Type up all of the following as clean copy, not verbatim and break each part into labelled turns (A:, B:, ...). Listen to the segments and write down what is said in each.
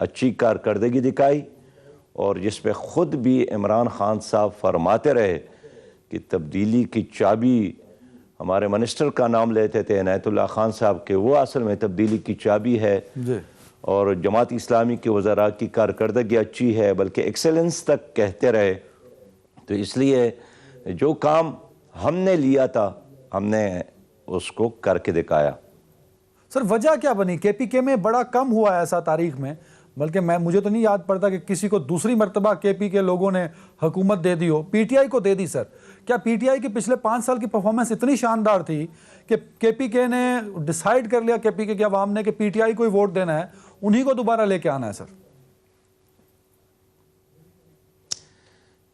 A: اچھی کارکردگی دکھائی، اور جس پہ خود بھی عمران خان صاحب فرماتے رہے کہ تبدیلی کی چابی، ہمارے منسٹر کا نام لیتے تھے عنایت اللہ خان صاحب کہ وہ اصل میں تبدیلی کی چابی ہے،
B: جی
A: اور جماعت اسلامی کے وزراء کی کارکردگی اچھی ہے، بلکہ ایکسلنس تک کہتے رہے۔ تو اس لیے جو کام ہم نے لیا تھا ہم نے اس کو کر کے دکھایا۔
B: سر وجہ کیا بنی؟ کے پی کے میں بڑا کم ہوا ہے ایسا تاریخ میں، بلکہ مجھے تو نہیں یاد پڑتا کہ کسی کو دوسری مرتبہ کے پی کے لوگوں نے حکومت دے دی ہو۔ پی ٹی آئی کو دے دی۔ سر کیا پی ٹی آئی کی پچھلے 5 سال کی پرفارمنس اتنی شاندار تھی کہ کے پی کے نے ڈیسائیڈ کر لیا، کے پی کے عوام نے، کہ پی ٹی آئی کو ہی ووٹ دینا ہے، انہی کو دوبارہ لے کے آنا ہے؟ سر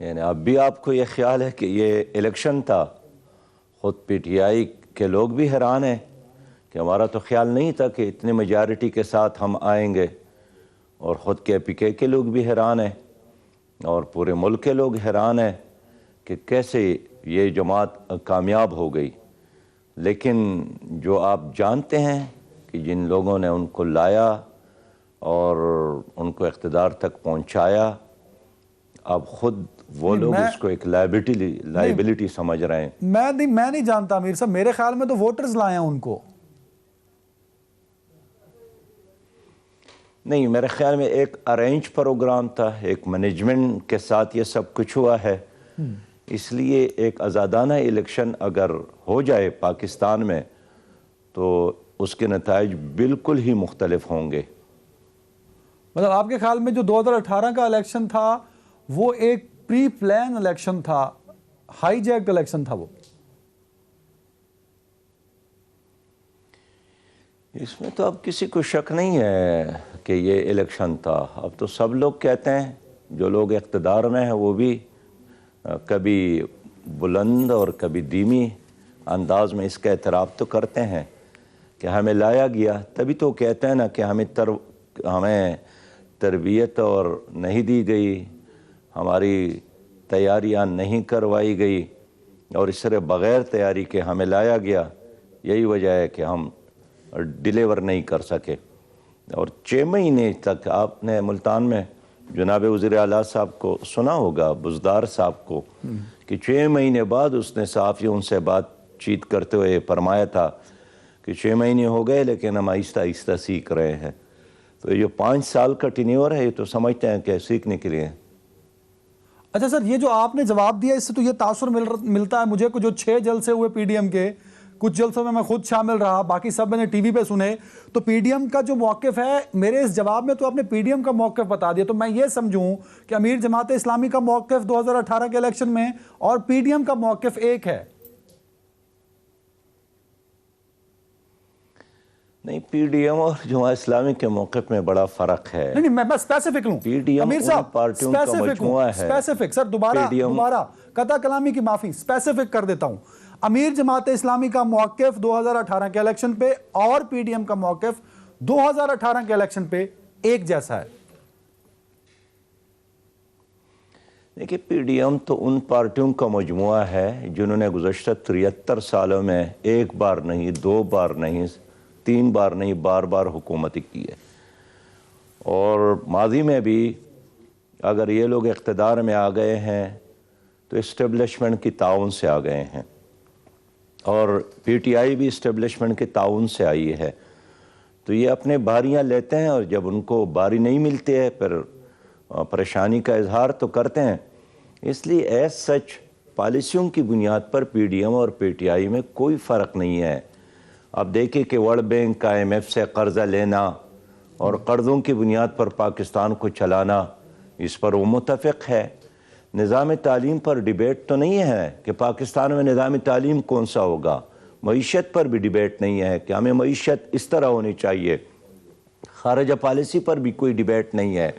A: یعنی اب بھی آپ کو یہ خیال ہے کہ یہ الیکشن تھا؟ خود پی ٹی آئی کے لوگ بھی حیران ہیں کہ ہمارا تو خیال نہیں تھا کہ اتنی میجارٹی کے ساتھ ہم آئیں گے، اور خود کے پی کے لوگ بھی حیران ہیں، اور پورے ملک کے لوگ حیران ہیں کہ کیسے یہ جماعت کامیاب ہو گئی۔ لیکن جو آپ جانتے ہیں کہ جن لوگوں نے ان کو لایا اور ان کو اقتدار تک پہنچایا، اب خود وہ لوگ اس کو ایک لائبلٹی سمجھ رہے ہیں۔
B: میں نہیں جانتا امیر صاحب، میرے خیال میں تو ووٹرز لائے ہیں ان کو۔
A: نہیں، میرے خیال میں ایک ارینج پروگرام تھا، ایک مینجمنٹ کے ساتھ یہ سب کچھ ہوا ہے۔ اس لیے ایک آزادانہ الیکشن اگر ہو جائے پاکستان میں تو اس کے نتائج بالکل ہی مختلف ہوں گے۔
B: مطلب آپ کے خیال میں جو 2018 کا الیکشن تھا وہ ایک پری پلان الیکشن تھا، ہائی جیک الیکشن تھا وہ؟
A: اس میں تو اب کسی کو شک نہیں ہے کہ یہ الیکشن تھا۔ اب تو سب لوگ کہتے ہیں، جو لوگ اقتدار میں ہیں وہ بھی کبھی بلند اور کبھی دھیمی انداز میں اس کا اعتراف تو کرتے ہیں کہ ہمیں لایا گیا۔ تبھی تو کہتے ہیں نا کہ ہمیں تربیت اور نہیں دی گئی، ہماری تیاریاں نہیں کروائی گئی، اور اس طرح بغیر تیاری کے ہمیں لایا گیا۔ یہی وجہ ہے کہ ہم ڈیلیور نہیں کر سکے۔ اور 6 مہینے تک آپ نے ملتان میں جناب وزیر اعلیٰ صاحب کو سنا ہوگا، بزدار صاحب کو، کہ 6 مہینے بعد اس نے صحافیوں سے بات چیت کرتے ہوئے فرمایا تھا کہ 6 مہینے ہو گئے لیکن ہم آہستہ آہستہ سیکھ رہے ہیں۔ تو یہ 5 سال کا ٹینیور ہے، یہ تو سمجھتے ہیں کہ سیکھنے کے لیے۔
B: اچھا سر، یہ جو آپ نے جواب دیا اس سے تو یہ تاثر ملتا ہے مجھے کہ جو 6 جلسے ہوئے پی ڈی ایم کے، کچھ جلسوں میں خود شامل رہا، باقی سب میں نے ٹی وی پہ سنے، تو پی ڈی ایم کا جو موقف ہے، میرے اس جواب میں تو آپ نے پی ڈی ایم کا موقف بتا دیا، تو میں یہ سمجھوں کہ امیر جماعت اسلامی کا موقف 2018 کے الیکشن میں اور پی ڈی ایم کا موقف ایک ہے؟
A: نہیں، پی ڈی ایم اور جماعت اسلامی کے موقف میں بڑا فرق ہے۔
B: نہیں میں بس اسپیسیفک لوں
A: پی ڈی ایم
B: امیر
A: ان
B: صاحب،
A: پارٹیوں کا مجموعہ ہے۔
B: اسپیسیفک سر، دوبارہ قطع کلامی کی معافی، اسپیسیفک کر دیتا ہوں۔ امیر جماعت اسلامی کا موقف 2018 کے الیکشن پہ اور پی ڈی ایم کا موقف 2018 کے الیکشن پہ ایک جیسا ہے؟
A: دیکھیں، پی ڈی ایم تو ان پارٹیوں کا مجموعہ ہے جنہوں نے گزشتہ 73 سالوں میں ایک بار نہیں، 2 بار نہیں، 3 بار نہیں، بار بار حکومت کی ہے۔ اور ماضی میں بھی اگر یہ لوگ اقتدار میں آ گئے ہیں تو اسٹیبلشمنٹ کی تعاون سے آ گئے ہیں، اور پی ٹی آئی بھی اسٹیبلشمنٹ کے تعاون سے آئی ہے۔ تو یہ اپنے باریاں لیتے ہیں، اور جب ان کو باری نہیں ملتی ہے پھر پریشانی کا اظہار تو کرتے ہیں۔ اس لیے ایز سچ پالیسیوں کی بنیاد پر پی ڈی ایم اور پی ٹی آئی میں کوئی فرق نہیں ہے۔ اب دیکھیں کہ ورلڈ بینک کا IMF سے قرضہ لینا اور قرضوں کی بنیاد پر پاکستان کو چلانا، اس پر وہ متفق ہے۔ نظام تعلیم پر ڈیبیٹ تو نہیں ہے کہ پاکستان میں نظام تعلیم کون سا ہوگا۔ معیشت پر بھی ڈیبیٹ نہیں ہے کہ ہمیں معیشت اس طرح ہونی چاہیے۔ خارجہ پالیسی پر بھی کوئی ڈیبیٹ نہیں ہے۔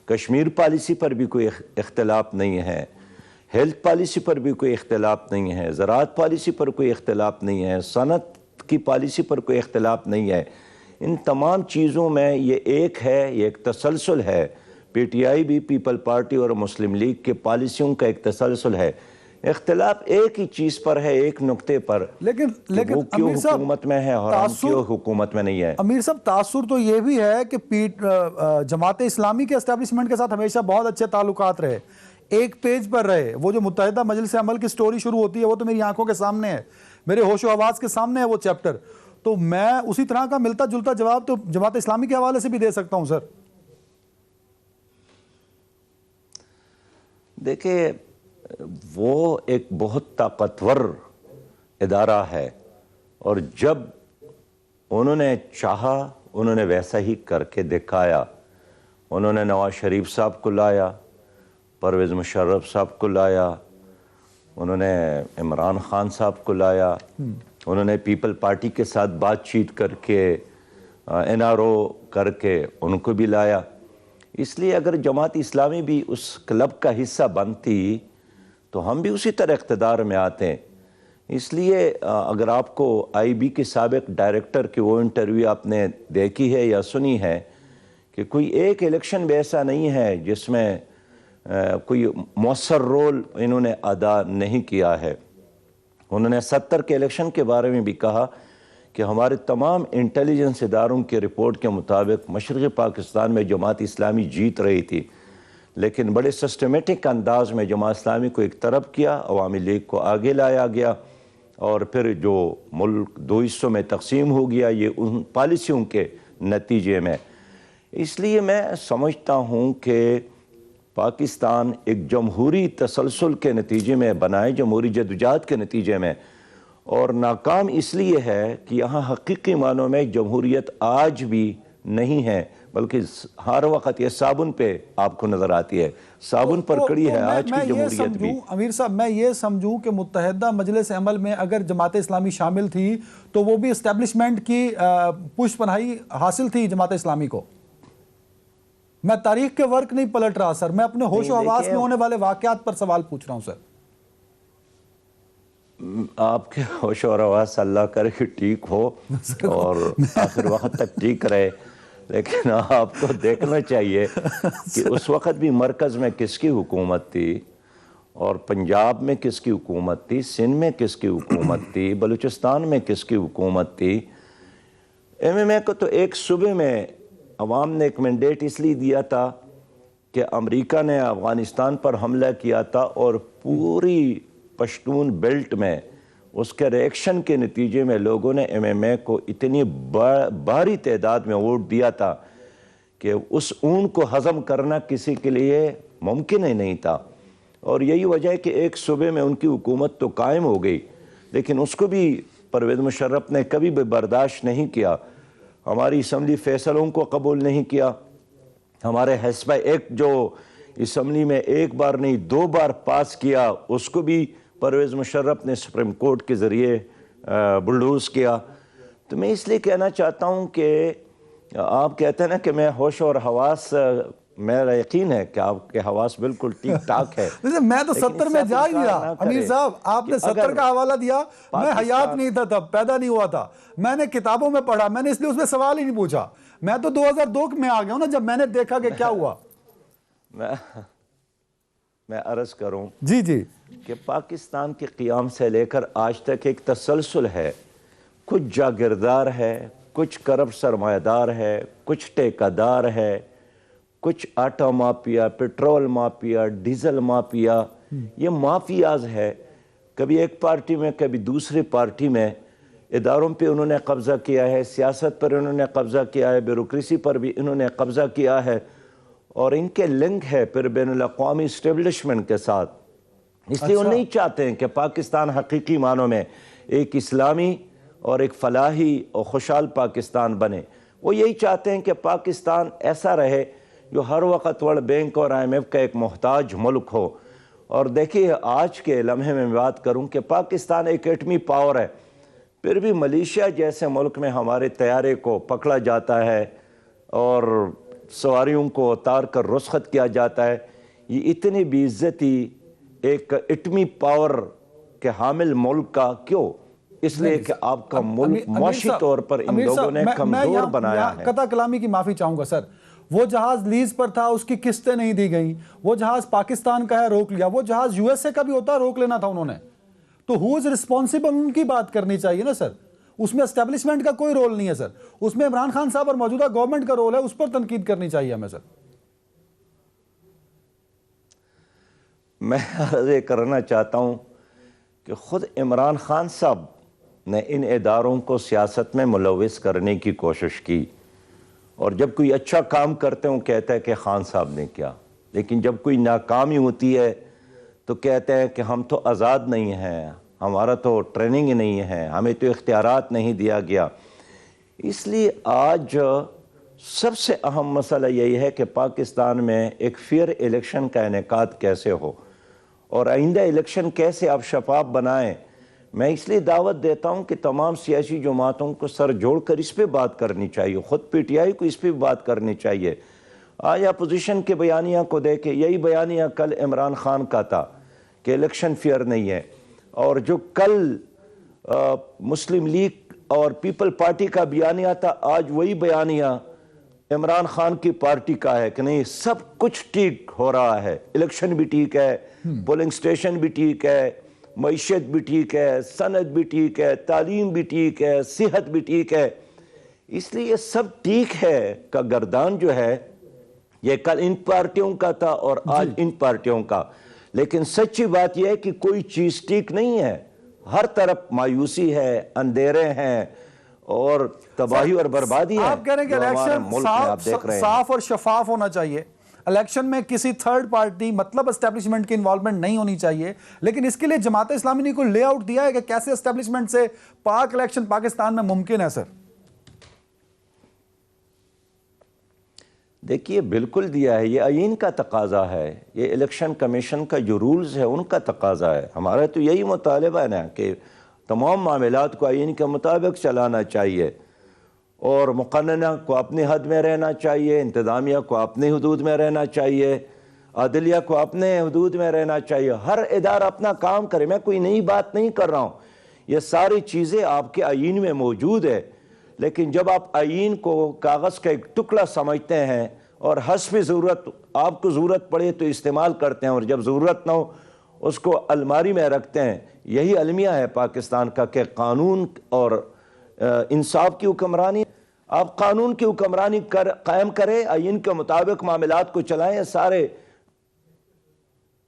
A: کشمیر پالیسی پر بھی کوئی اختلاف نہیں ہے۔ ہیلتھ پالیسی پر بھی کوئی اختلاف نہیں ہے۔ زراعت پالیسی پر کوئی اختلاف نہیں ہے۔ صنعت کی پالیسی پر کوئی اختلاف نہیں ہے۔ ان تمام چیزوں میں یہ ایک ہے، یہ ایک تسلسل ہے۔ پی ٹی آئی بھی پیپل پارٹی اور مسلم لیگ کے پالیسیوں کا ایک تسلسل ہے۔ اختلاف ایک ہی چیز پر ہے، ایک نقطے پر،
B: لیکن
A: وہ کیوں
B: امیر صاحب
A: حکومت میں ہے اور ہم کیوں حکومت میں نہیں ہے۔
B: امیر صاحب تاثر تو یہ بھی ہے کہ جماعت اسلامی کے اسٹیبلشمنٹ کے ساتھ ہمیشہ بہت اچھے تعلقات رہے، ایک پیج پر رہے۔ وہ جو متحدہ مجلس عمل کی سٹوری شروع ہوتی ہے وہ تو میری آنکھوں کے سامنے ہے، میرے ہوش و حواس کے سامنے ہے وہ چیپٹر، تو میں اسی طرح کا ملتا جلتا جواب تو جماعت اسلامی کے حوالے سے بھی دے سکتا ہوں سر۔
A: دیکھیں، وہ ایک بہت طاقتور ادارہ ہے، اور جب انہوں نے چاہا انہوں نے ویسا ہی کر کے دکھایا۔ انہوں نے نواز شریف صاحب کو لایا، پرویز مشرف صاحب کو لایا، انہوں نے عمران خان صاحب کو لایا، انہوں نے پیپل پارٹی کے ساتھ بات چیت کر کے این آر او کر کے ان کو بھی لایا۔ اس لیے اگر جماعت اسلامی بھی اس کلب کا حصہ بنتی تو ہم بھی اسی طرح اقتدار میں آتے ہیں۔ اس لیے اگر آپ کو آئی بی کے سابق ڈائریکٹر کی وہ انٹرویو آپ نے دیکھی ہے یا سنی ہے کہ کوئی ایک الیکشن بھی ایسا نہیں ہے جس میں کوئی مؤثر رول انہوں نے ادا نہیں کیا ہے۔ انہوں نے 70 کے الیکشن کے بارے میں بھی کہا کہ ہمارے تمام انٹیلیجنس اداروں کی رپورٹ کے مطابق مشرقی پاکستان میں جماعت اسلامی جیت رہی تھی، لیکن بڑے سسٹمیٹک انداز میں جماعت اسلامی کو ایک طرف کیا، عوامی لیگ کو آگے لایا گیا، اور پھر جو ملک دو حصوں میں تقسیم ہو گیا یہ ان پالیسیوں کے نتیجے میں۔ اس لیے میں سمجھتا ہوں کہ پاکستان ایک جمہوری تسلسل کے نتیجے میں بنائے، جمہوری جدوجہد کے نتیجے میں، اور ناکام اس لیے ہے کہ یہاں حقیقی معنوں میں جمہوریت آج بھی نہیں ہے، بلکہ ہر وقت یہ صابن پہ آپ کو نظر آتی ہے، صابن پر کڑی ہے آج کی جمہوریت بھی۔
B: امیر صاحب میں یہ سمجھوں کہ متحدہ مجلس عمل میں اگر جماعت اسلامی شامل تھی تو وہ بھی اسٹیبلشمنٹ کی پشت پناہی حاصل تھی جماعت اسلامی کو۔ میں تاریخ کے ورق نہیں پلٹ رہا سر، میں اپنے ہوش و حواس میں ہونے والے واقعات پر سوال پوچھ رہا ہوں سر۔
A: آپ کے ہوش و حواس اللہ کرے کہ ٹھیک ہو اور آخر وقت تک ٹھیک رہے، لیکن آپ کو دیکھنا چاہیے کہ اس وقت بھی مرکز میں کس کی حکومت تھی، اور پنجاب میں کس کی حکومت تھی، سندھ میں کس کی حکومت تھی، بلوچستان میں کس کی حکومت تھی۔ ایم ایم اے کو تو ایک صوبے میں عوام نے ایک مینڈیٹ اس لیے دیا تھا کہ امریکہ نے افغانستان پر حملہ کیا تھا، اور پوری پشتون بیلٹ میں اس کے ریئیکشن کے نتیجے میں لوگوں نے ایم ایم اے کو اتنی بھاری تعداد میں ووٹ دیا تھا کہ اس اون کو ہضم کرنا کسی کے لیے ممکن ہی نہیں تھا، اور یہی وجہ ہے کہ ایک صوبے میں ان کی حکومت تو قائم ہو گئی، لیکن اس کو بھی پرویز مشرف نے کبھی بھی برداشت نہیں کیا، ہماری اسمبلی فیصلوں کو قبول نہیں کیا، ہمارے حسبہ ایک جو اسمبلی میں ایک بار نہیں 2 بار پاس کیا اس کو بھی پرویز مشرف نے سپریم کورٹ کے ذریعے بلڈوز کیا۔ تو میں اس لیے کہنا چاہتا ہوں کہ آپ کہتے ہیں نا کہ میں ہوش اور حواس، میرا یقین ہے کہ آپ کے حواس بالکل ٹھیک ٹھاک ہے۔
B: میں تو 70 میں جا ہی دیا امیر صاحب، آپ نے 70 کا حوالہ دیا، میں حیات نہیں تھا تب، پیدا نہیں ہوا تھا، میں نے کتابوں میں پڑھا، میں نے اس لیے اس میں سوال ہی نہیں پوچھا، میں تو 2002 میں آ گیا ہوں نا جب میں نے دیکھا کہ کیا ہوا۔
A: میں عرض کروں
B: جی جی
A: کہ پاکستان کے قیام سے لے کر آج تک ایک تسلسل ہے، کچھ جاگیردار ہے، کچھ کرپٹ سرمایہ دار ہے، کچھ ٹھیکیدار ہے، کچھ آٹا mafia, petrol mafia, diesel mafia, یہ مافیاز ہے، کبھی ایک پارٹی میں کبھی دوسری پارٹی میں، اداروں پہ انہوں نے قبضہ کیا ہے، سیاست پر انہوں نے قبضہ کیا ہے، بیوروکریسی پر بھی انہوں نے قبضہ کیا ہے، اور ان کے لنک ہے پھر بین الاقوامی اسٹیبلشمنٹ کے ساتھ۔ اس لیے وہ نہیں چاہتے ہیں کہ پاکستان حقیقی معنوں میں ایک اسلامی اور ایک فلاحی اور خوشحال پاکستان بنے، وہ یہی چاہتے ہیں کہ پاکستان ایسا رہے جو ہر وقت ورلڈ بینک اور آئی ایم ایف کا ایک محتاج ملک ہو۔ اور دیکھیے آج کے لمحے میں بات کروں کہ پاکستان ایک ایٹمی پاور ہے، پھر بھی ملیشیا جیسے ملک میں ہمارے طیارے کو پکڑا جاتا ہے اور سواریوں کو اتار کر رخصت کیا جاتا ہے۔ یہ اتنی بے عزتی ایک ایٹمی پاور کے حامل ملک کا کیوں؟ اس لیے کہ آپ کا ملک معاشی طور پر ان لوگوں نے کمزور بنایا ہے۔
B: قطع کلامی کی معافی چاہوں گا سر، وہ جہاز لیز پر تھا، اس کی قسطیں نہیں دی گئیں، وہ جہاز پاکستان کا ہے روک لیا، وہ جہاز یو ایس اے کا بھی ہوتا روک لینا تھا انہوں نے. تو ہو از ریسپانسبل، ان کی بات کرنی چاہیے نا سر. اس میں اسٹیبلشمنٹ کا کوئی رول نہیں ہے سر، اس میں عمران خان صاحب اور موجودہ گورنمنٹ کا رول ہے، اس پر تنقید کرنی چاہیے ہمیں سر.
A: میں عرض یہ کرنا چاہتا ہوں کہ خود عمران خان صاحب نے ان اداروں کو سیاست میں ملوث کرنے کی کوشش کی، اور جب کوئی اچھا کام کرتے ہیں کہتا ہے کہ خان صاحب نے کیا، لیکن جب کوئی ناکامی ہوتی ہے تو کہتے ہیں کہ ہم تو آزاد نہیں ہیں، ہمارا تو ٹریننگ نہیں ہے، ہمیں تو اختیارات نہیں دیا گیا. اس لیے آج سب سے اہم مسئلہ یہی ہے کہ پاکستان میں ایک فیئر الیکشن کا انعقاد کیسے ہو اور آئندہ الیکشن کیسے آپ شفاف بنائیں. میں اس لیے دعوت دیتا ہوں کہ تمام سیاسی جماعتوں کو سر جوڑ کر اس پہ بات کرنی چاہیے، خود پی ٹی آئی کو اس پہ بات کرنی چاہیے. آج اپوزیشن کے بیانیہ کو دیکھیں، یہی بیانیہ کل عمران خان کا تھا کہ الیکشن فیئر نہیں ہے، اور جو کل مسلم لیگ اور پیپل پارٹی کا بیانیہ تھا، آج وہی بیانیہ عمران خان کی پارٹی کا ہے کہ نہیں سب کچھ ٹھیک ہو رہا ہے، الیکشن بھی ٹھیک ہے، پولنگ سٹیشن بھی ٹھیک ہے، معیشت بھی ٹھیک ہے، صنعت بھی ٹھیک ہے، تعلیم بھی ٹھیک ہے، صحت بھی ٹھیک ہے. اس لیے یہ سب ٹھیک ہے کا گردان جو ہے یہ کل ان پارٹیوں کا تھا اور آج ان پارٹیوں کا. لیکن سچی بات یہ ہے کہ کوئی چیز ٹھیک نہیں ہے، ہر طرف مایوسی ہے، اندھیرے ہیں اور تباہی اور بربادی ہے.
B: آپ کہہ رہے ہیں کہ الیکشن صاف اور شفاف ہونا چاہیے، الیکشن میں کسی تھرڈ پارٹی مطلب اسٹیبلشمنٹ کی انوالومنٹ نہیں ہونی چاہیے، لیکن اس کے لیے جماعت اسلامی نے کوئی لے آؤٹ دیا ہے کہ کیسے اسٹیبلشمنٹ سے پاک الیکشن پاکستان میں ممکن ہے سر؟
A: دیکھیے بالکل دیا ہے، یہ آئین کا تقاضا ہے، یہ الیکشن کمیشن کا جو رولز ہے ان کا تقاضا ہے. ہمارا تو یہی مطالبہ ہے نا کہ تمام معاملات کو آئین کے مطابق چلانا چاہیے، اور مقننہ کو اپنی حد میں رہنا چاہیے، انتظامیہ کو اپنی حدود میں رہنا چاہیے، عدلیہ کو اپنے حدود میں رہنا چاہیے. ہر ادارہ اپنا کام کرے. میں کوئی نئی بات نہیں کر رہا ہوں، یہ ساری چیزیں آپ کے آئین میں موجود ہے. لیکن جب آپ آئین کو کاغذ کا ایک ٹکڑا سمجھتے ہیں اور حسب ضرورت آپ کو ضرورت پڑے تو استعمال کرتے ہیں، اور جب ضرورت نہ ہو اس کو الماری میں رکھتے ہیں، یہی المیہ ہے پاکستان کا کہ قانون اور انصاف کی حکمرانی. آپ قانون کی حکمرانی قائم کریں، آئین کے مطابق معاملات کو چلائیں، سارے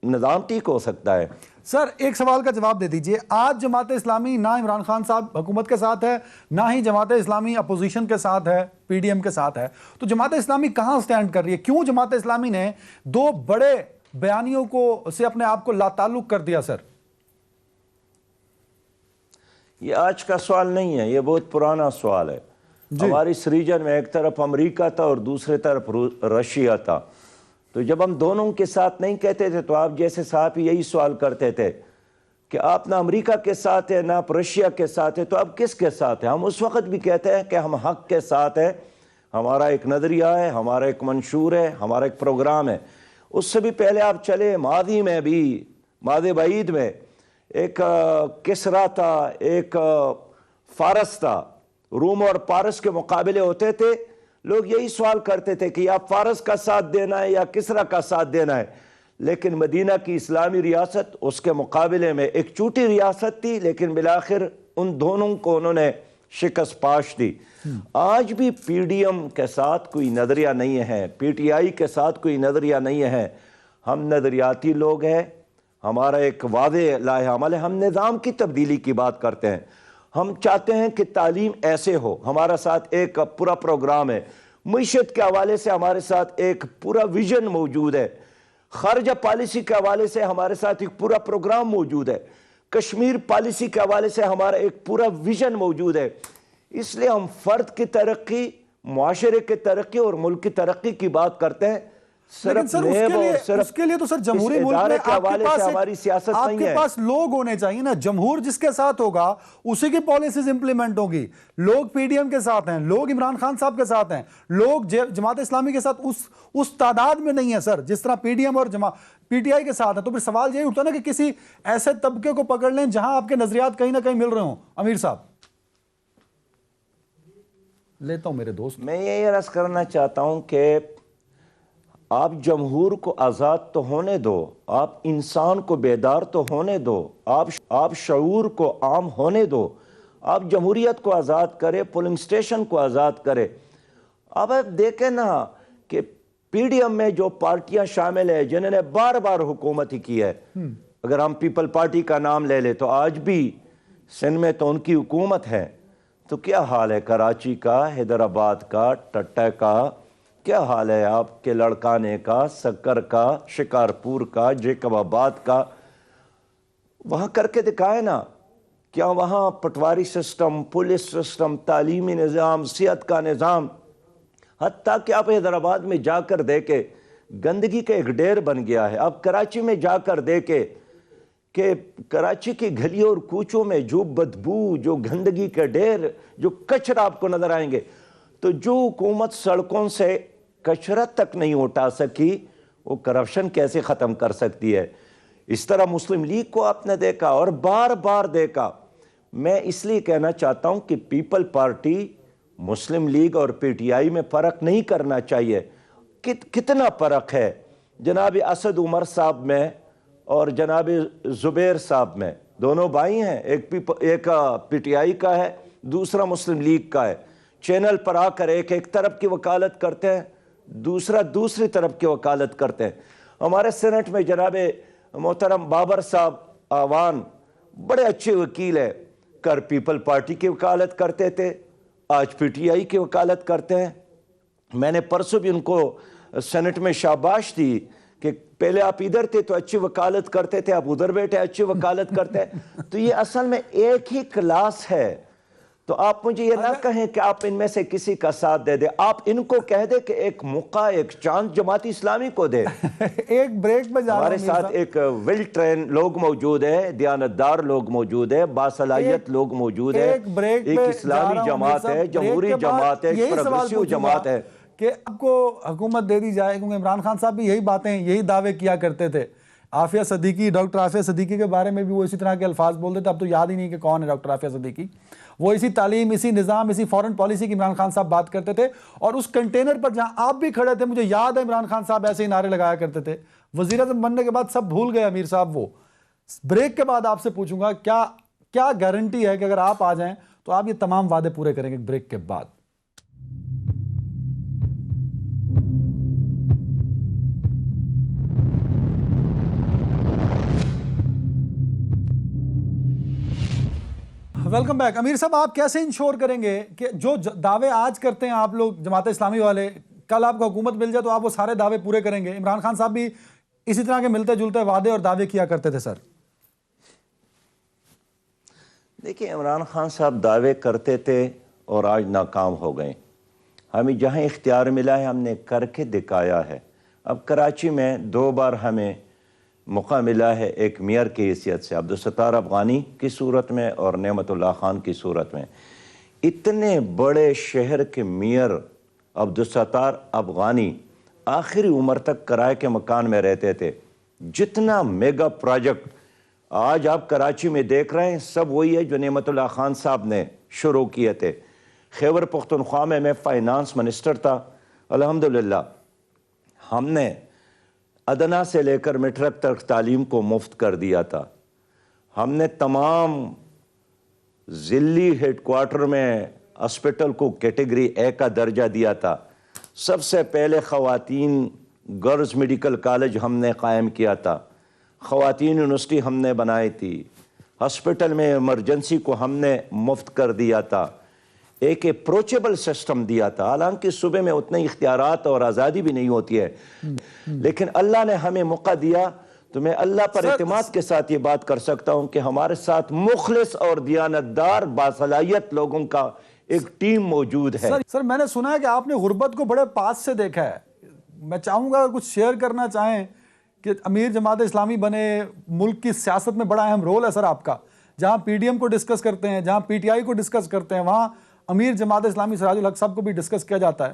A: نظام ٹھیک ہو سکتا ہے.
B: سر ایک سوال کا جواب دے دیجئے. آج جماعت اسلامی نہ عمران خان صاحب حکومت کے ساتھ ہے، نہ ہی جماعت اسلامی اپوزیشن کے ساتھ ہے، پی ڈی ایم کے ساتھ ہے، تو جماعت اسلامی کہاں سٹینڈ کر رہی ہے؟ کیوں جماعت اسلامی نے دو بڑے بیانیوں کو سے اپنے آپ کو لا تعلق کر دیا سر؟
A: یہ آج کا سوال نہیں ہے، یہ بہت پرانا سوال ہے. ہماری اس ریجن میں ایک طرف امریکہ تھا اور دوسرے طرف رشیا تھا. تو جب ہم دونوں کے ساتھ نہیں کہتے تھے تو آپ جیسے صاحب یہی سوال کرتے تھے کہ آپ نہ امریکہ کے ساتھ ہیں نہ آپ رشیا کے ساتھ ہیں، تو آپ کس کے ساتھ ہیں؟ ہم اس وقت بھی کہتے ہیں کہ ہم حق کے ساتھ ہیں، ہمارا ایک نظریہ ہے، ہمارا ایک منشور ہے، ہمارا ایک پروگرام ہے. اس سے بھی پہلے آپ چلے ماضی میں بھی، ماضی بعید میں ایک کسرا تھا، ایک فارس تھا، روم اور پارس کے مقابلے ہوتے تھے. لوگ یہی سوال کرتے تھے کہ یا فارس کا ساتھ دینا ہے یا کسرا کا ساتھ دینا ہے. لیکن مدینہ کی اسلامی ریاست اس کے مقابلے میں ایک چھوٹی ریاست تھی، لیکن بالآخر ان دونوں کو انہوں نے شکست پاش دی. آج بھی پی ڈی ایم کے ساتھ کوئی نظریہ نہیں ہے، پی ٹی آئی کے ساتھ کوئی نظریہ نہیں ہے. ہم نظریاتی لوگ ہیں، ہمارا ایک واضح لائحہ عمل ہے. ہم نظام کی تبدیلی کی بات کرتے ہیں. ہم چاہتے ہیں کہ تعلیم ایسے ہو، ہمارا ساتھ ایک پورا پروگرام ہے. معیشت کے حوالے سے ہمارے ساتھ ایک پورا ویژن موجود ہے. خارجہ پالیسی کے حوالے سے ہمارے ساتھ ایک پورا پروگرام موجود ہے. کشمیر پالیسی کے حوالے سے ہمارا ایک پورا ویژن موجود ہے. اس لیے ہم فرد کی ترقی، معاشرے کی ترقی اور ملک کی ترقی کی بات کرتے ہیں.
B: لیکن سر اس کے لیے تو سر جمہوری ملک میں آپ کے پاس لوگ ہونے چاہیے نا. جمہور جس کے ساتھ ہوگا اسی کی پالیسیز امپلیمنٹ ہوگی. لوگ پی ڈی ایم کے ساتھ ہیں، لوگ عمران خان صاحب کے ساتھ ہیں، لوگ جماعت اسلامی کے ساتھ اس تعداد میں نہیں ہے سر جس طرح پی ڈی ایم اور پی ٹی آئی کے ساتھ ہیں. تو پھر سوال یہی اٹھتا نا کہ کسی ایسے طبقے کو پکڑ لیں جہاں آپ کے نظریات کہیں نہ کہیں مل رہے ہوں. امیر صاحب لیتا ہوں میرے دوست.
A: میں یہ عرض کرنا چاہتا ہوں کہ آپ جمہور کو آزاد تو ہونے دو، آپ انسان کو بیدار تو ہونے دو، آپ شعور کو عام ہونے دو، آپ جمہوریت کو آزاد کرے، پولنگ سٹیشن کو آزاد کرے۔ اب آپ دیکھیں نا کہ پی ڈی ایم میں جو پارٹیاں شامل ہیں جنہوں نے بار بار حکومت ہی کی ہے، اگر ہم پیپل پارٹی کا نام لے لیں تو آج بھی سندھ میں تو ان کی حکومت ہے، تو کیا حال ہے کراچی کا، حیدرآباد کا، ٹٹہ کا، کیا حال ہے آپ کے لڑکانے کا، سکر کا، شکارپور کا، جیکب آباد کا؟ وہاں کر کے دکھائے نا۔ کیا وہاں پٹواری سسٹم، پولیس سسٹم، تعلیمی نظام، صحت کا نظام، حتیٰ کہ آپ حیدرآباد میں جا کر دیکھیں گندگی کا ایک ڈھیر بن گیا ہے۔ اب کراچی میں جا کر دیکھیں کہ کراچی کی گلیوں اور کوچوں میں جو بدبو، جو گندگی کے ڈھیر، جو کچرا آپ کو نظر آئیں گے، تو جو حکومت سڑکوں سے کچرا تک نہیں اٹھا سکی، وہ کرپشن کیسے ختم کر سکتی ہے؟ اس طرح مسلم لیگ کو آپ نے دیکھا اور بار بار دیکھا۔ میں اس لیے کہنا چاہتا ہوں کہ پیپل پارٹی، مسلم لیگ اور پی ٹی آئی میں فرق نہیں کرنا چاہیے۔ کتنا فرق ہے جناب اسد عمر صاحب میں اور جناب زبیر صاحب میں؟ دونوں بھائی ہیں، ایک پی ٹی آئی کا ہے، دوسرا مسلم لیگ کا ہے۔ چینل پر آ کر ایک طرف کی وکالت کرتے ہیں، دوسرا دوسری طرف کی وکالت کرتے ہیں۔ ہمارے سینٹ میں جناب محترم بابر صاحب آوان بڑے اچھے وکیل ہیں، کر پیپل پارٹی کی وکالت کرتے تھے، آج پی ٹی آئی کی وکالت کرتے ہیں۔ میں نے پرسوں بھی ان کو سینٹ میں شاباش دی کہ پہلے آپ ادھر تھے تو اچھی وکالت کرتے تھے، آپ ادھر بیٹھے اچھی وکالت کرتے ہیں۔ تو یہ اصل میں ایک ہی کلاس ہے۔ تو آپ مجھے یہ نہ کہیں کہ آپ ان میں سے کسی کا ساتھ دے دیں، آپ ان کو کہہ دیں کہ ایک موقع، ایک چانس جماعت اسلامی کو دے۔
B: ایک بریک میں جا رہا ہوں،
A: ہمارے ساتھ ایک ویل ٹرین لوگ موجود ہیں، دیانتدار لوگ موجود ہیں، باصلاحیت لوگ موجود ہیں، ایک اسلامی جماعت ہے، جمہوری جماعت ہے، ایک پروگریسو جماعت ہے
B: کہ آپ کو حکومت دے دی جائے، کیونکہ عمران خان صاحب بھی یہی باتیں، یہی دعوے کیا کرتے تھے۔ عافیہ صدیقی، ڈاکٹر عافیہ صدیقی کے بارے میں بھی وہ اسی طرح کے الفاظ بولتے تھے، اب تو یاد ہی نہیں کہ کون ہے ڈاکٹر عافیہ صدیقی۔ وہ اسی تعلیم، اسی نظام، اسی فورن پالیسی کی عمران خان صاحب بات کرتے تھے، اور اس کنٹینر پر جہاں آپ بھی کھڑے تھے، مجھے یاد ہے عمران خان صاحب ایسے ہی نعرے لگایا کرتے تھے۔ وزیر اعظم بننے کے بعد سب بھول گئے امیر صاحب وہ۔ بریک کے بعد آپ سے پوچھوں گا کیا گارنٹی ہے کہ اگر آپ آ جائیں تو آپ یہ تمام وعدے پورے کریں گے بریک کے بعد؟ Welcome back. امیر صاحب، آپ کیسے انشور کریں گے کہ جو دعوے آج کرتے ہیں آپ لوگ جماعت اسلامی والے، کل آپ کو حکومت مل جائے تو آپ وہ سارے دعوے پورے کریں گے؟ عمران خان صاحب بھی اسی طرح کے ملتے جلتے وعدے اور دعوے کیا کرتے تھے سر۔
A: دیکھیں، عمران خان صاحب دعوے کرتے تھے اور آج ناکام ہو گئے۔ ہمیں جہاں اختیار ملا ہے ہم نے کر کے دکھایا ہے۔ اب کراچی میں 2 بار ہمیں موقع ملا ہے ایک میئر کی حیثیت سے، عبدالستار افغانی کی صورت میں اور نعمت اللہ خان کی صورت میں۔ اتنے بڑے شہر کے میئر عبدالستار افغانی آخری عمر تک کرائے کے مکان میں رہتے تھے۔ جتنا میگا پروجیکٹ آج آپ کراچی میں دیکھ رہے ہیں سب وہی ہے جو نعمت اللہ خان صاحب نے شروع کیے تھے۔ خیبر پختونخوا میں فائنانس منسٹر تھا، الحمدللہ ہم نے ادنا سے لے کر میٹرک تک تعلیم کو مفت کر دیا تھا۔ ہم نے تمام ضلعی ہیڈ کوارٹر میں ہاسپٹل کو کیٹیگری اے کا درجہ دیا تھا۔ سب سے پہلے خواتین گرلز میڈیکل کالج ہم نے قائم کیا تھا، خواتین یونیورسٹی ہم نے بنائی تھی، ہاسپٹل میں ایمرجنسی کو ہم نے مفت کر دیا تھا، ایک اپروچیبل سسٹم دیا تھا۔ حالانکہ صوبے میں اتنے اختیارات اور آزادی بھی نہیں ہوتی ہے، لیکن اللہ نے ہمیں موقع دیا، تو میں اللہ پر اعتماد کے ساتھ یہ بات کر سکتا ہوں کہ ہمارے ساتھ مخلص اور دیانتدار باصلاحیت لوگوں کا ایک ٹیم موجود ہے۔
B: سر میں نے سنا ہے کہ آپ نے غربت کو بڑے پاس سے دیکھا ہے۔ میں چاہوں گا کچھ شیئر کرنا چاہیں کہ امیر جماعت اسلامی بنے، ملک کی سیاست میں بڑا اہم رول ہے سر آپ کا، جہاں پی ڈی ایم کو ڈسکس کرتے ہیں، جہاں پی ٹی آئی کو ڈسکس کرتے ہیں، وہاں امیر جماعت اسلامی سراج الحق صاحب کو بھی ڈسکس کیا جاتا ہے۔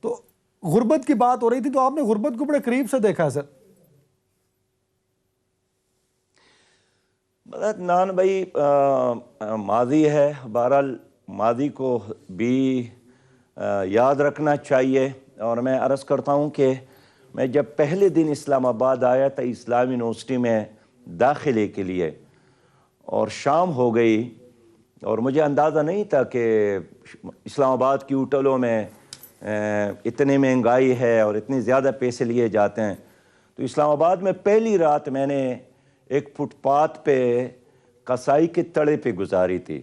B: تو غربت کی بات ہو رہی تھی، تو آپ نے غربت کو بڑے قریب سے دیکھا ہے سر۔
A: نان بھائی، ماضی ہے، بہرحال ماضی کو بھی یاد رکھنا چاہیے، اور میں عرض کرتا ہوں کہ میں جب پہلے دن اسلام آباد آیا تھا اسلامی یونیورسٹی میں داخلے کے لیے، اور شام ہو گئی اور مجھے اندازہ نہیں تھا کہ اسلام آباد کی ہوٹلوں میں اتنی مہنگائی ہے اور اتنے زیادہ پیسے لیے جاتے ہیں. تو اسلام آباد میں پہلی رات میں نے ایک فٹ پاتھ پہ کسائی کے تڑے پہ گزاری تھی،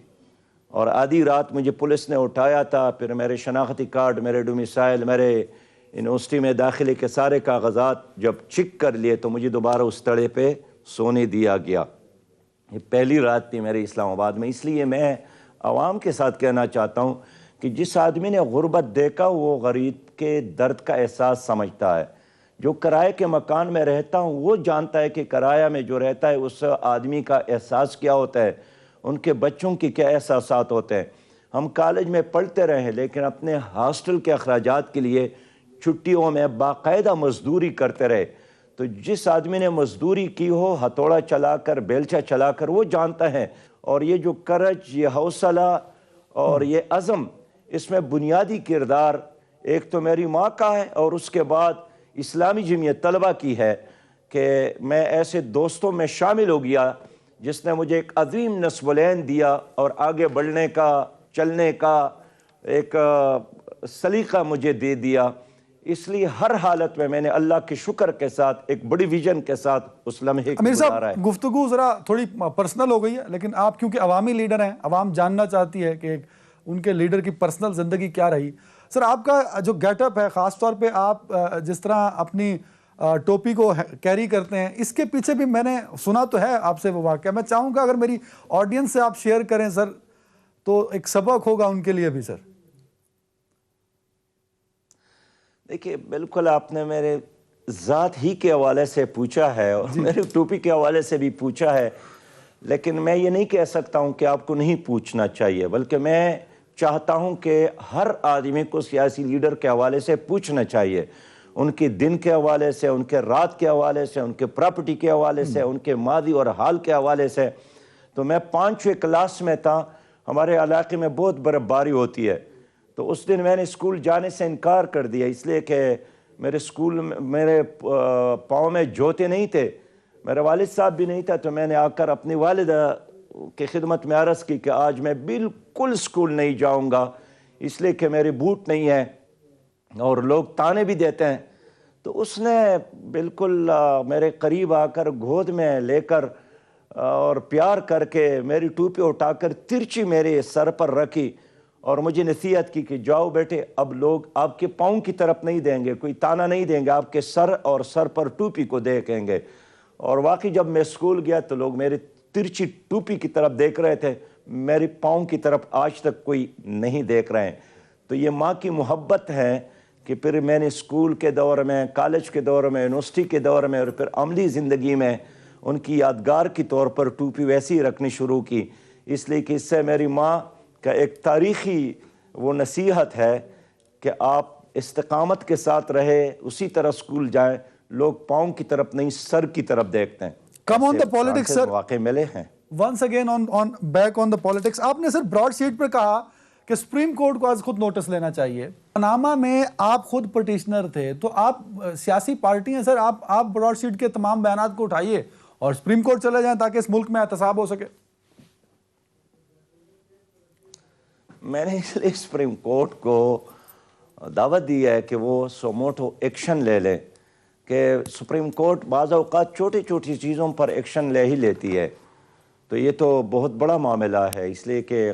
A: اور آدھی رات مجھے پولیس نے اٹھایا تھا. پھر میرے شناختی کارڈ، میرے ڈومیسائل، میرے یونیورسٹی میں داخلے کے سارے کاغذات جب چیک کر لیے تو مجھے دوبارہ اس تڑے پہ سونے دیا گیا. یہ پہلی رات تھی میرے اسلام آباد میں. اس لیے میں عوام کے ساتھ کہنا چاہتا ہوں کہ جس آدمی نے غربت دیکھا وہ غریب کے درد کا احساس سمجھتا ہے. جو کرائے کے مکان میں رہتا ہوں وہ جانتا ہے کہ کرایہ میں جو رہتا ہے اس آدمی کا احساس کیا ہوتا ہے، ان کے بچوں کی کیا احساسات ہوتے ہیں. ہم کالج میں پڑھتے رہے لیکن اپنے ہاسٹل کے اخراجات کے لیے چھٹیوں میں باقاعدہ مزدوری کرتے رہے. تو جس آدمی نے مزدوری کی ہو ہتھوڑا چلا کر، بیلچہ چلا کر، وہ جانتا ہے. اور یہ جو کرج، یہ حوصلہ اور یہ عزم، اس میں بنیادی کردار ایک تو میری ماں کا ہے اور اس کے بعد اسلامی جمعیت طلبہ کی ہے کہ میں ایسے دوستوں میں شامل ہو گیا جس نے مجھے ایک عظیم نصب العین دیا اور آگے بڑھنے کا، چلنے کا ایک سلیقہ مجھے دے دیا. اس لیے ہر حالت میں نے اللہ کے شکر کے ساتھ ایک بڑی ویژن کے ساتھ اس لمحے کو
B: امیر
A: گزارا ہے.
B: صاحب، گفتگو ذرا تھوڑی پرسنل ہو گئی ہے، لیکن آپ کیونکہ عوامی لیڈر ہیں، عوام جاننا چاہتی ہے کہ ان کے لیڈر کی پرسنل زندگی کیا رہی. سر، آپ کا جو گیٹ اپ ہے، خاص طور پہ آپ جس طرح اپنی ٹوپی کو کیری کرتے ہیں، اس کے پیچھے بھی میں نے سنا تو ہے آپ سے وہ واقعہ. میں چاہوں گا اگر میری آڈینس سے آپ شیئر کریں سر، تو ایک سبق ہوگا ان کے لیے بھی. سر
A: دیکھیے، بالکل آپ نے میرے ذات ہی کے حوالے سے پوچھا ہے اور میری ٹوپی کے حوالے سے بھی پوچھا ہے، لیکن میں یہ نہیں کہہ سکتا ہوں کہ آپ کو نہیں پوچھنا چاہیے، بلکہ میں چاہتا ہوں کہ ہر آدمی کو سیاسی لیڈر کے حوالے سے پوچھنا چاہیے. ان کے دن کے حوالے سے، ان کے رات کے حوالے سے، ان کے پراپرٹی کے حوالے سے، ان کے ماضی اور حال کے حوالے سے. تو میں 5ویں کلاس میں تھا، ہمارے علاقے میں بہت برف باری ہوتی ہے. تو اس دن میں نے اسکول جانے سے انکار کر دیا، اس لیے کہ میرے اسکول میں میرے پاؤں میں جوتے نہیں تھے، میرے والد صاحب بھی نہیں تھا. تو میں نے آ کر اپنی والدہ کی خدمت میں عرض کی کہ آج میں بالکل اسکول نہیں جاؤں گا، اس لیے کہ میرے بوٹ نہیں ہیں اور لوگ تانے بھی دیتے ہیں. تو اس نے بالکل میرے قریب آ کر گود میں لے کر اور پیار کر کے میری ٹوپی اٹھا کر ترچی میرے سر پر رکھی اور مجھے نصیحت کی کہ جاؤ بیٹے، اب لوگ آپ کے پاؤں کی طرف نہیں دیں گے، کوئی تانا نہیں دیں گے، آپ کے سر اور سر پر ٹوپی کو دیکھیں گے. اور واقعی جب میں اسکول گیا تو لوگ میری ترچی ٹوپی کی طرف دیکھ رہے تھے، میری پاؤں کی طرف آج تک کوئی نہیں دیکھ رہے ہیں. تو یہ ماں کی محبت ہے کہ پھر میں نے اسکول کے دور میں، کالج کے دور میں، یونیورسٹی کے دور میں اور پھر عملی زندگی میں ان کی یادگار کے طور پر ٹوپی ویسی ہی رکھنی شروع کی. اس لیے کہ اس سے میری ماں کا ایک تاریخی وہ نصیحت ہے کہ آپ استقامت کے ساتھ رہے، اسی طرح اسکول جائیں، لوگ پاؤں کی طرف نہیں سر کی طرف دیکھتے ہیں.
B: کم آن دا پالیٹکس سر،
A: واقع ملے ہیں.
B: Once again on back on the politics. آپ نے سر براڈ شیٹ پر کہا کہ سپریم کورٹ کو آج خود نوٹس لینا چاہیے. پاناما میں آپ خود پٹیشنر تھے، تو آپ سیاسی پارٹی ہیں سر، آپ براڈ شیٹ کے تمام بیانات کو اٹھائیے اور سپریم کورٹ چلے جائیں تاکہ اس ملک میں احتساب ہو سکے.
A: میں نے اس لیے سپریم کورٹ کو دعوت دی ہے کہ وہ سوموٹو ایکشن لے لے، کہ سپریم کورٹ بعض اوقات چھوٹی چھوٹی چیزوں پر ایکشن لے ہی لیتی ہے. تو یہ تو بہت بڑا معاملہ ہے، اس لیے کہ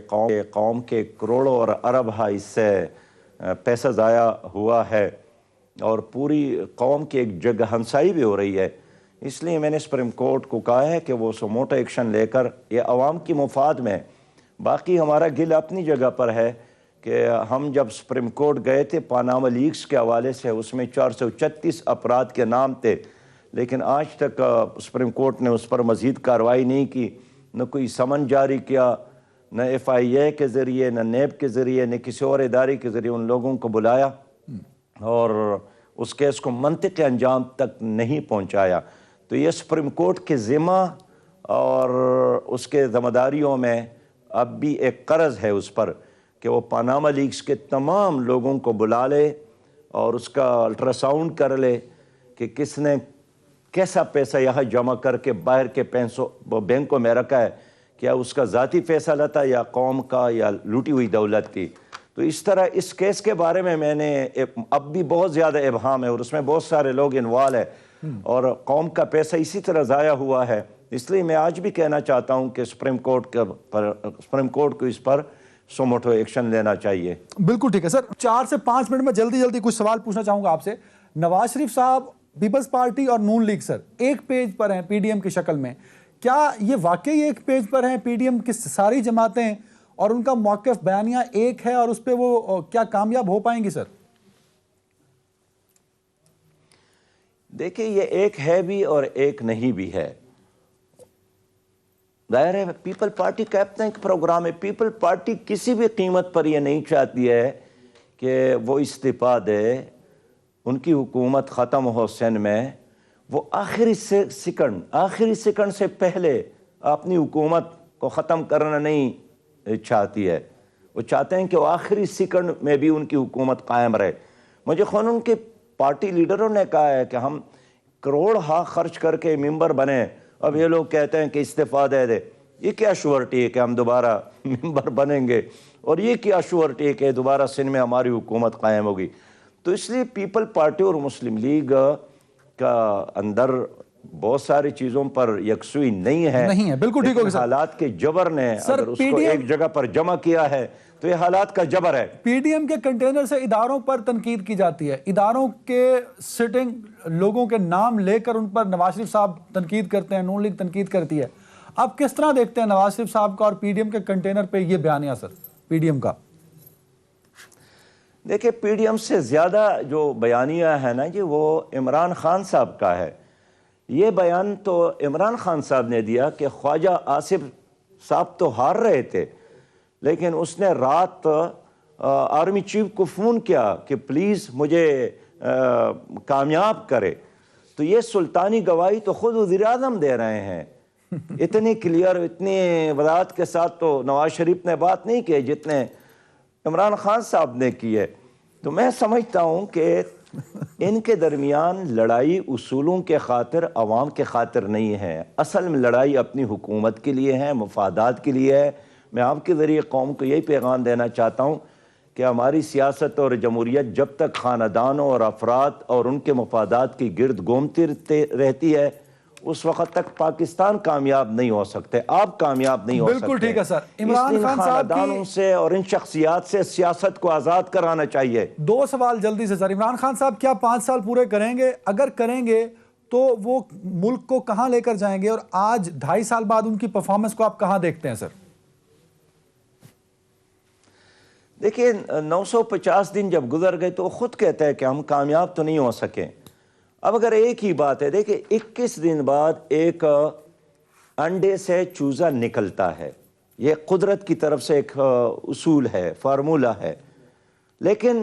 A: قوم کے کروڑوں اور ارب اس سے پیسہ ضائع ہوا ہے اور پوری قوم کی ایک جگہ ہنسائی بھی ہو رہی ہے. اس لیے میں نے سپریم کورٹ کو کہا ہے کہ وہ سوموٹو ایکشن لے کر یہ عوام کی مفاد میں. باقی ہمارا گل اپنی جگہ پر ہے کہ ہم جب سپریم کورٹ گئے تھے پاناما لیکس کے حوالے سے، اس میں 436 افراد کے نام تھے، لیکن آج تک سپریم کورٹ نے اس پر مزید کارروائی نہیں کی، نہ کوئی سمن جاری کیا، نہ FIA کے ذریعے، نہ نیب کے ذریعے، نہ کسی اور ادارے کے ذریعے ان لوگوں کو بلایا اور اس کیس کو منطقی انجام تک نہیں پہنچایا. تو یہ سپریم کورٹ کے ذمہ اور اس کے ذمہ داریوں میں اب بھی ایک قرض ہے اس پر کہ وہ پاناما لیکس کے تمام لوگوں کو بلا لے اور اس کا الٹرا ساؤنڈ کر لے کہ کس نے کیسا پیسہ یہاں جمع کر کے باہر کے بینکوں میں رکھا ہے، کیا اس کا ذاتی فیصلہ تھا یا قوم کا یا لوٹی ہوئی دولت تھی. تو اس طرح اس کیس کے بارے میں نے اب بھی بہت زیادہ ابہام ہے اور اس میں بہت سارے لوگ انوالو ہے اور قوم کا پیسہ اسی طرح ضائع ہوا ہے. اس لیے میں آج بھی کہنا چاہتا ہوں کہ سپریم کورٹ کو اس پر سو موٹو ایکشن لینا چاہیے.
B: بالکل ٹھیک ہے سر. 4 سے 5 منٹ میں جلدی کچھ سوال پوچھنا چاہوں گا آپ سے. نواز شریف صاحب پیپلز پارٹی اور نون لیگ سر ایک پیج پر ہیں پی ڈی ایم کی شکل میں. کیا یہ واقعی ایک پیج پر ہیں پی ڈی ایم کی ساری جماعتیں اور ان کا موقف بیانیہ ایک ہے اور اس پہ وہ کیا کامیاب ہو پائیں گی سر؟
A: دیکھیں یہ ایک ہے بھی اور ایک نہیں بھی ہے. ظاہر ہے پیپل پارٹی کا اپنا ایک پروگرام ہے. پیپل پارٹی کسی بھی قیمت پر یہ نہیں چاہتی ہے کہ وہ استعفیٰ دے، ان کی حکومت ختم ہو سندھ میں. وہ آخری سیکنڈ سے پہلے اپنی حکومت کو ختم کرنا نہیں چاہتی ہے. وہ چاہتے ہیں کہ وہ آخری سیکنڈ میں بھی ان کی حکومت قائم رہے. مجھے خود ان کے پارٹی لیڈروں نے کہا ہے کہ ہم کروڑ خرچ کر کے ممبر بنے، اب یہ لوگ کہتے ہیں کہ استعفیٰ دے دے. یہ کیا شورٹی ہے کہ ہم دوبارہ ممبر بنیں گے، اور یہ کیا شورٹی ہے کہ دوبارہ سندھ میں ہماری حکومت قائم ہوگی. تو اس لیے پیپل پارٹی اور مسلم لیگ کا اندر بہت ساری چیزوں پر یکسوئی نہیں ہے.
B: بالکل ٹھیک ہوگا سر.
A: حالات کے جبر نے اگر اس کو ایک جگہ پر جمع کیا ہے تو یہ حالات کا جبر ہے.
B: پی ڈی ایم کے کنٹینر سے اداروں پر تنقید کی جاتی ہے، اداروں کے سٹنگ لوگوں کے نام لے کر ان پر نواز شریف صاحب تنقید کرتے ہیں، نون لیگ تنقید کرتی ہے. آپ کس طرح دیکھتے ہیں نواز شریف صاحب کا اور پی ڈی ایم کے کنٹینر پہ یہ بیانیہ سر پی ڈی ایم کا؟
A: دیکھیں پی ڈی ایم سے زیادہ جو بیانیہ ہے نا جی وہ عمران خان صاحب کا ہے. یہ بیان تو عمران خان صاحب نے دیا کہ خواجہ آصف صاحب تو ہار رہے تھے، لیکن اس نے رات آرمی چیف کو فون کیا کہ پلیز مجھے کامیاب کرے. تو یہ سلطانی گواہی تو خود وزیر اعظم دے رہے ہیں. اتنی کلیئر اتنی وضاحت کے ساتھ تو نواز شریف نے بات نہیں کی جتنے عمران خان صاحب نے کی ہے. تو میں سمجھتا ہوں کہ ان کے درمیان لڑائی اصولوں کے خاطر، عوام کے خاطر نہیں ہے. اصل میں لڑائی اپنی حکومت کے لیے ہے، مفادات کے لیے ہے. میں آپ کے ذریعے قوم کو یہی پیغام دینا چاہتا ہوں کہ ہماری سیاست اور جمہوریت جب تک خاندانوں اور افراد اور ان کے مفادات کی گرد گھومتی رہتی ہے اس وقت تک پاکستان کامیاب نہیں ہو سکتے. آپ کامیاب نہیں ہو سکتے.
B: بالکل ٹھیک ہے سر. عمران خان صاحب
A: خاندانوں سے اور ان شخصیات سے سیاست کو آزاد کرانا چاہیے.
B: 2 سوال جلدی سے سر. عمران خان صاحب کیا 5 سال پورے کریں گے؟ اگر کریں گے تو وہ ملک کو کہاں لے کر جائیں گے؟ اور آج 2.5 سال بعد ان کی پرفارمنس کو آپ کہاں دیکھتے ہیں سر؟
A: دیکھیں 950 دن جب گزر گئے تو خود کہتے ہیں کہ ہم کامیاب تو نہیں ہو سکے. اب اگر ایک ہی بات ہے، دیکھیں 21 دن بعد ایک انڈے سے چوزا نکلتا ہے. یہ قدرت کی طرف سے ایک اصول ہے، فارمولہ ہے. لیکن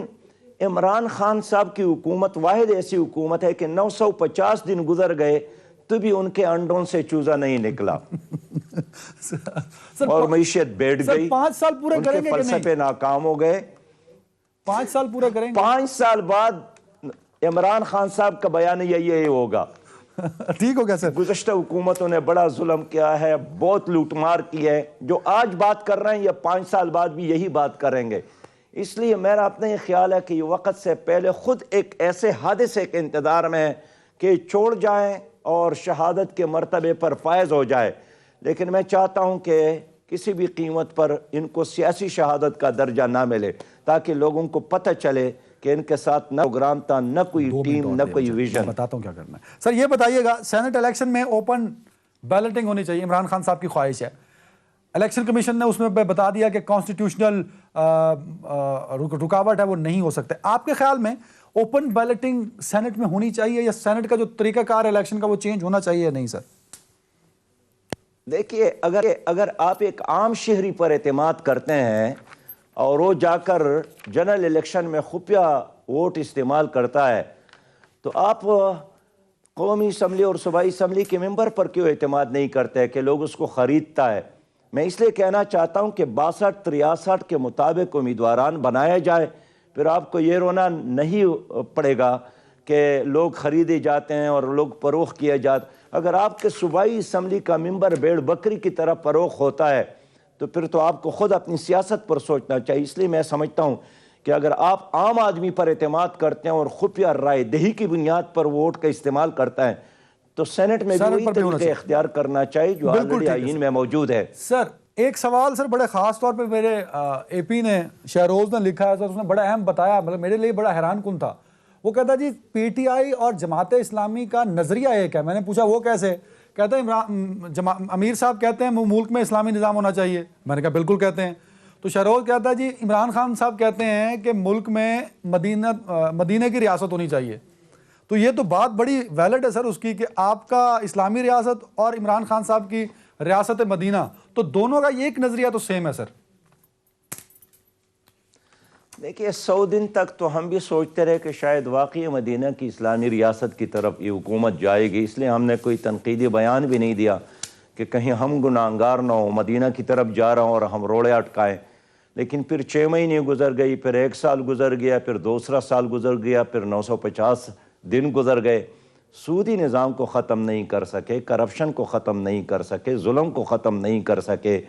A: عمران خان صاحب کی حکومت واحد ایسی حکومت ہے کہ 950 دن گزر گئے تو بھی ان کے انڈوں سے چوزا نہیں نکلا اور معیشت بیٹھ گئی.
B: 5 سال پورے کریں گے کہ نہیں؟
A: فلسفے ناکام ہو گئے.
B: 5 سال پورے کریں گے؟
A: 5 سال بعد عمران خان صاحب کا بیان یہی ہوگا.
B: ٹھیک ہو گیا سر.
A: گزشتہ حکومتوں نے بڑا ظلم کیا ہے، بہت لوٹ مار کی ہے. جو آج بات کر رہے ہیں یہ 5 سال بعد بھی یہی بات کریں گے. اس لیے میرا اپنا یہ خیال ہے کہ یہ وقت سے پہلے خود ایک ایسے حادثے کے انتظار میں کہ چھوڑ جائیں اور شہادت کے مرتبے پر فائز ہو جائے. لیکن میں چاہتا ہوں کہ کسی بھی قیمت پر ان کو سیاسی شہادت کا درجہ نہ ملے تاکہ لوگوں کو پتہ چلے کہ ان کے ساتھ نہ پروگرام تھا، نہ کوئی ٹیم، نہ کوئی ویژن.
B: بتاتا ہوں کیا کرنا ہے سر. یہ بتائیے گا سینٹ الیکشن میں اوپن بیلٹنگ ہونی چاہیے، عمران خان صاحب کی خواہش ہے. الیکشن کمیشن نے اس میں بتا دیا کہ کانسٹیٹیوشنل رکاوٹ ہے، وہ نہیں ہو سکتے. آپ کے خیال میں اوپن بیلٹنگ سینٹ میں ہونی چاہیے یا سینٹ کا جو طریقہ کار الیکشن کا وہ چینج ہونا چاہیے یا نہیں سر؟
A: دیکھیے اگر آپ ایک عام شہری پر اعتماد کرتے ہیں اور وہ جا کر جنرل الیکشن میں خفیہ ووٹ استعمال کرتا ہے تو آپ قومی اسمبلی اور صوبائی اسمبلی کے ممبر پر کیوں اعتماد نہیں کرتے کہ لوگ اس کو خریدتا ہے؟ میں اس لیے کہنا چاہتا ہوں کہ 62-63 کے مطابق امیدواران بنایا جائے. پھر آپ کو یہ رونا نہیں پڑے گا کہ لوگ خریدے جاتے ہیں اور لوگ فروخت کیا جاتا. اگر آپ کے صوبائی اسمبلی کا ممبر بھیڑ بکری کی طرح فروخت ہوتا ہے تو پھر تو آپ کو خود اپنی سیاست پر سوچنا چاہیے. اس لیے میں سمجھتا ہوں کہ اگر آپ عام آدمی پر اعتماد کرتے ہیں اور خفیہ رائے دہی کی بنیاد پر ووٹ کا استعمال کرتا ہے تو سینٹ میں بھی وہی طریقے اختیار کرنا چاہیے جو آلریڈی آئین میں موجود ہے.
B: سر ایک سوال سر بڑے خاص طور پہ میرے اے پی نے شہروز نے لکھا ہے سر, اس نے بڑا اہم بتایا, مطلب میرے لیے بڑا حیران کن تھا. وہ کہتا جی پی ٹی آئی اور جماعت اسلامی کا نظریہ ایک ہے. میں نے پوچھا وہ کیسے؟ کہتے ہیں امیر صاحب کہتے ہیں ملک میں اسلامی نظام ہونا چاہیے. میں نے کہا بالکل کہتے ہیں. تو شہروز کہتا ہے جی عمران خان صاحب کہتے ہیں کہ ملک میں مدینہ کی ریاست ہونی چاہیے. تو یہ تو بات بڑی ویلڈ ہے سر اس کی کہ آپ کا اسلامی ریاست اور عمران خان صاحب کی ریاست مدینہ, تو دونوں کا ایک نظریہ تو سیم ہے سر.
A: دیکھیے 100 دن تک تو ہم بھی سوچتے رہے کہ شاید واقعی مدینہ کی اسلامی ریاست کی طرف یہ حکومت جائے گی, اس لیے ہم نے کوئی تنقیدی بیان بھی نہیں دیا کہ کہیں ہم گناہگار نہ ہوں, مدینہ کی طرف جا رہا ہوں اور ہم روڑے اٹکائیں. لیکن پھر 6 مہینے گزر گئی, پھر 1 سال گزر گیا, پھر دوسرا سال گزر گیا, پھر 950 دن گزر گئے. سودی نظام کو ختم نہیں کر سکے, کرپشن کو ختم نہیں کر سکے, ظلم کو ختم نہیں کر سکے.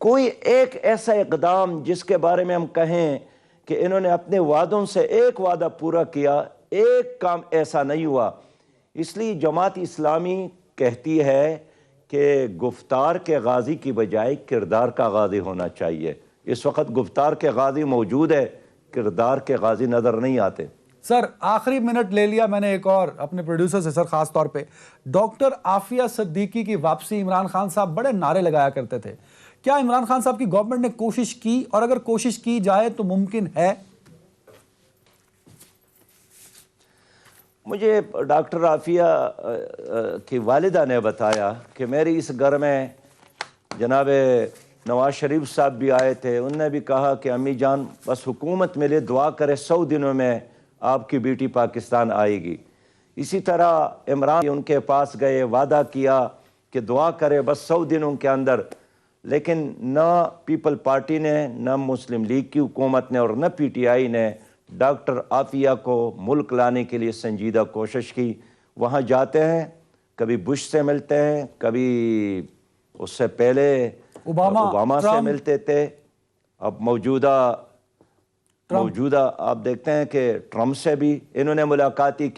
A: کوئی ایک ایسا اقدام جس کے بارے میں ہم کہیں کہ انہوں نے اپنے وعدوں سے ایک وعدہ پورا کیا, ایک کام ایسا نہیں ہوا. اس لیے جماعت اسلامی کہتی ہے کہ گفتار کے غازی کی بجائے کردار کا غازی ہونا چاہیے. اس وقت گفتار کے غازی موجود ہے, کردار کے غازی نظر نہیں آتے.
B: سر آخری منٹ لے لیا میں نے ایک اور اپنے پروڈیوسر سے سر, خاص طور پہ ڈاکٹر عافیہ صدیقی کی واپسی. عمران خان صاحب بڑے نعرے لگایا کرتے تھے. کیا عمران خان صاحب کی گورنمنٹ نے کوشش کی, اور اگر کوشش کی جائے تو ممکن ہے؟
A: مجھے ڈاکٹر عافیہ کی والدہ نے بتایا کہ میری اس گھر میں جناب نواز شریف صاحب بھی آئے تھے. انہوں نے بھی کہا کہ امی جان بس حکومت ملے, دعا کرے 100 دنوں میں آپ کی بیٹی پاکستان آئے گی. اسی طرح عمران ان کے پاس گئے, وعدہ کیا کہ دعا کرے بس 100 دنوں کے اندر. لیکن نہ پیپل پارٹی نے, نہ مسلم لیگ کی حکومت نے اور نہ پی ٹی آئی نے ڈاکٹر عافیہ کو ملک لانے کے لیے سنجیدہ کوشش کی. وہاں جاتے ہیں, کبھی بش سے ملتے ہیں, کبھی اس سے پہلے اوباما سے ملتے تھے, اب موجودہ آپ دیکھتے ہیں کہ ٹرمپ سے بھی انہوں نے ملاقات کی.